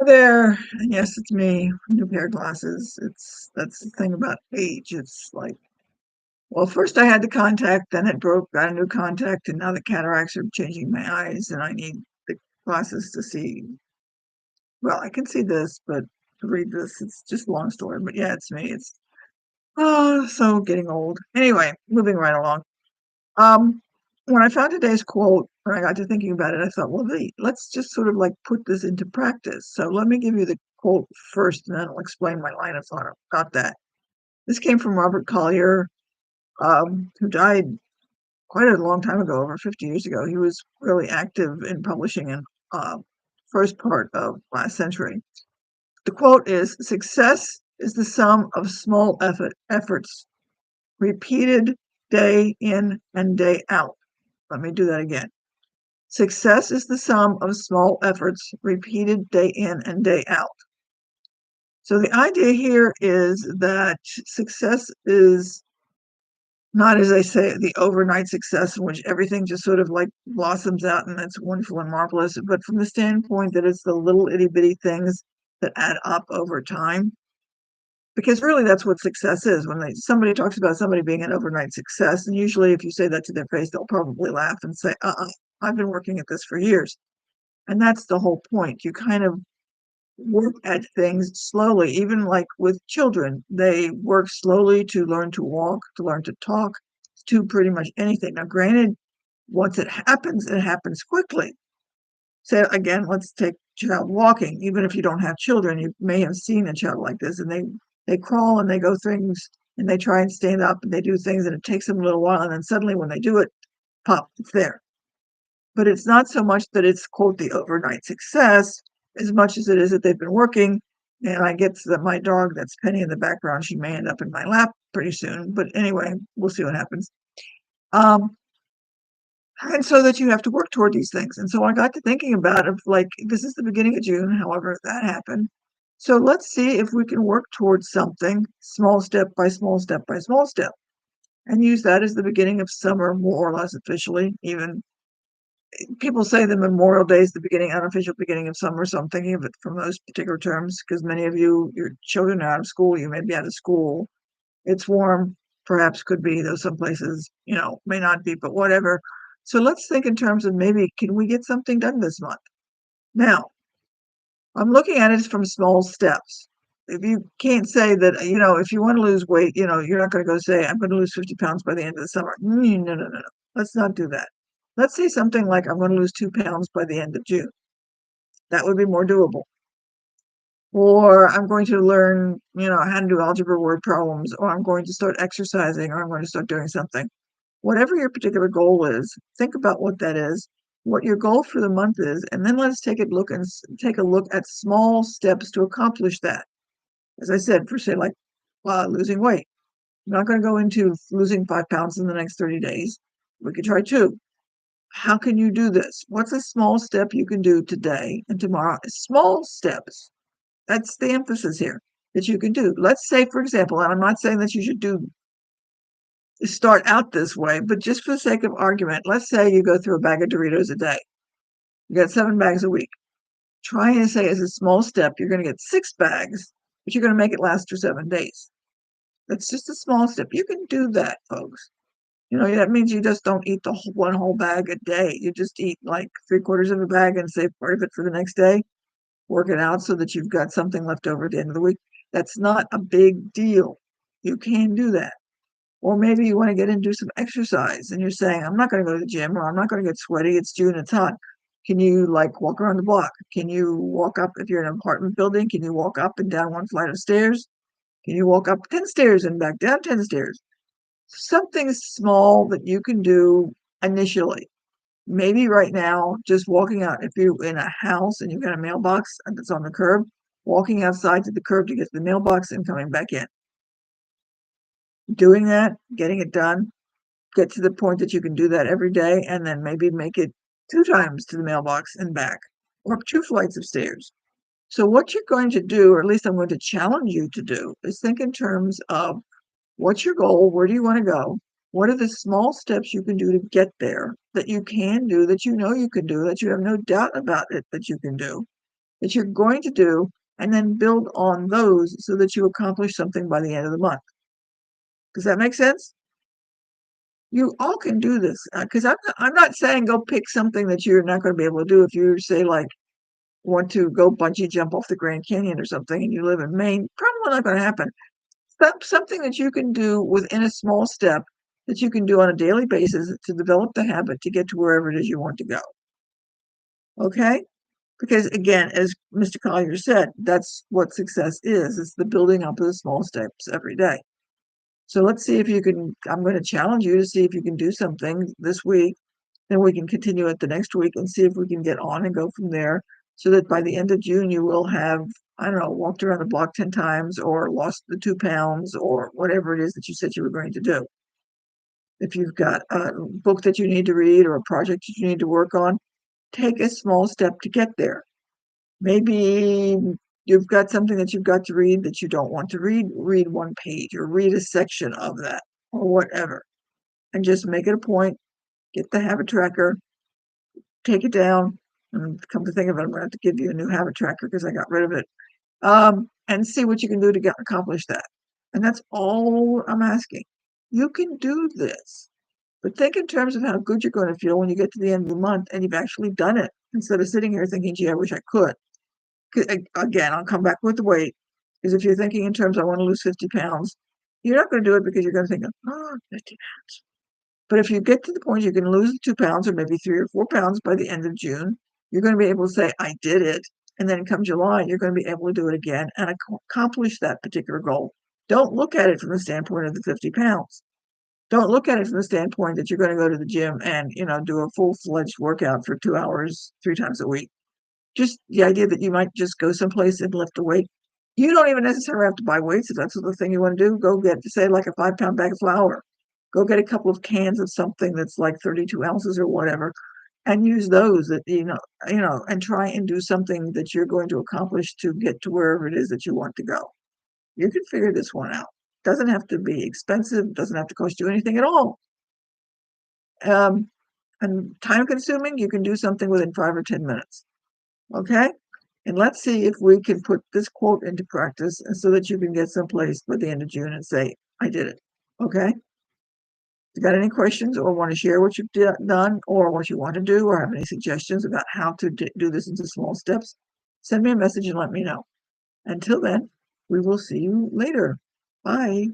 There, and yes, it's me, new pair of glasses. That's the thing about age. It's like, well, first I had the contact, then it broke, got a new contact, and now the cataracts are changing my eyes, and I need the glasses to see. Well, I can see this, but to read this, it's just a long story. But yeah, it's me. It's so getting old. Anyway, moving right along. Um, when I found today's quote, when I got to thinking about it, I thought, well, let's just sort of like put this into practice. So let me give you the quote first, and then I'll explain my line of thought about that. This came from Robert Collier, who died quite a long time ago, over 50 years ago. He was really active in publishing in first part of last century. The quote is, "Success is the sum of small efforts repeated day in and day out." Let me do that again. Success is the sum of small efforts repeated day in and day out. So the idea here is that success is not, as I say, the overnight success in which everything just sort of like blossoms out and it's wonderful and marvelous, but from the standpoint that it's the little itty bitty things that add up over time. Because really that's what success is. When somebody talks about somebody being an overnight success, and usually if you say that to their face, they'll probably laugh and say, I've been working at this for years. And that's the whole point. You kind of work at things slowly, even like with children. They work slowly to learn to walk, to learn to talk, to pretty much anything. Now, granted, once it happens quickly. So again, let's take child walking. Even if you don't have children, you may have seen a child like this, and they crawl and they go things and they try and stand up and they do things, and it takes them a little while, and then suddenly when they do it, pop, it's there. But it's not so much that it's, quote, the overnight success as much as it is that they've been working. And I get that my dog, that's Penny in the background, she may end up in my lap pretty soon. But anyway, we'll see what happens. Um, and so that you have to work toward these things. And so I got to thinking about it, like, this is the beginning of June, however that happened. So let's see if we can work towards something small step by small step by small step and use that as the beginning of summer, more or less officially. Even people say the Memorial Day is the beginning, unofficial beginning of summer. So I'm thinking of it from those particular terms because many of you, your children are out of school. You may be out of school. It's warm, perhaps could be, though some places, may not be, but whatever. So let's think in terms of maybe can we get something done this month? Now, I'm looking at it from small steps. If you can't say that, if you want to lose weight, you're not going to go say, I'm going to lose 50 pounds by the end of the summer. No, no, no, no. Let's not do that. Let's say something like, I'm going to lose 2 pounds by the end of June. That would be more doable. Or I'm going to learn, how to do algebra word problems, or I'm going to start exercising, or I'm going to start doing something. Whatever your particular goal is, think about what that is, what your goal for the month is, and then let's take a look at small steps to accomplish that. As I said, for say like losing weight, I'm not going to go into losing 5 pounds in the next 30 days. We could try two. How can you do this? What's a small step you can do today and tomorrow? Small steps. That's the emphasis here that you can do. Let's say, for example, and I'm not saying that you should start out this way, but just for the sake of argument, let's say you go through a bag of Doritos a day. You got 7 bags a week. Try and say as a small step, you're going to get 6 bags, but you're going to make it last for 7 days. That's just a small step. You can do that, folks. That means you just don't eat one whole bag a day. You just eat like 3/4 of a bag and save part of it for the next day. Work it out so that you've got something left over at the end of the week. That's not a big deal. You can do that. Or maybe you want to get into some exercise and you're saying, I'm not going to go to the gym or I'm not going to get sweaty. It's June, it's hot. Can you like walk around the block? Can you walk up, if you're in an apartment building, can you walk up and down one flight of stairs? Can you walk up 10 stairs and back down 10 stairs? Something small that you can do initially. Maybe right now, just walking out, if you're in a house and you've got a mailbox that's on the curb, walking outside to the curb to get to the mailbox and coming back in. Doing that, getting it done, get to the point that you can do that every day, and then maybe make it 2 times to the mailbox and back, or 2 flights of stairs. So what you're going to do, or at least I'm going to challenge you to do, is think in terms of what's your goal? Where do you want to go? What are the small steps you can do to get there that you can do, that you know you can do, that you have no doubt about it that you can do? that you're going to do, and then build on those so that you accomplish something by the end of the month. Does that make sense? You all can do this because I'm not saying go pick something that you're not going to be able to do. If you say, like, want to go bungee jump off the Grand Canyon or something and you live in Maine, probably not going to happen. Something that you can do within a small step that you can do on a daily basis to develop the habit to get to wherever it is you want to go. Okay? Because again, as Mr. Collier said, that's what success is. It's the building up of the small steps every day. So let's see if you can. I'm going to challenge you to see if you can do something this week. Then we can continue it the next week and see if we can get on and go from there so that by the end of June, you will have, I don't know, walked around the block 10 times or lost the 2 pounds or whatever it is that you said you were going to do. If you've got a book that you need to read or a project that you need to work on, take a small step to get there. Maybe you've got something that you've got to read that you don't want to read one page or read a section of that or whatever. And just make it a point, get the habit tracker, take it down, and come to think of it, I'm going to have to give you a new habit tracker because I got rid of it, and see what you can do to accomplish that. And that's all I'm asking. You can do this, but think in terms of how good you're going to feel when you get to the end of the month and you've actually done it instead of sitting here thinking, gee, I wish I could. Again, I'll come back with the weight, because if you're thinking in terms, I want to lose 50 pounds, you're not going to do it because you're going to think, oh, 50 pounds. But if you get to the point you can lose 2 pounds or maybe 3 or 4 pounds by the end of June, you're going to be able to say, I did it. And then come July, you're going to be able to do it again and accomplish that particular goal. Don't look at it from the standpoint of the 50 pounds. Don't look at it from the standpoint that you're going to go to the gym and, do a full-fledged workout for 2 hours, 3 times a week. Just the idea that you might just go someplace and lift a weight. You don't even necessarily have to buy weights if that's the thing you want to do. Go get, say, like a 5-pound bag of flour. Go get a couple of cans of something that's like 32 ounces or whatever, and use those that, and try and do something that you're going to accomplish to get to wherever it is that you want to go. You can figure this one out. Doesn't have to be expensive, doesn't have to cost you anything at all. And time consuming, you can do something within 5 or 10 minutes. Okay? And let's see if we can put this quote into practice so that you can get someplace by the end of June and say, I did it. Okay? If you got any questions or want to share what you've done or what you want to do or have any suggestions about how to do this into small steps, send me a message and let me know. Until then, we will see you later. Bye.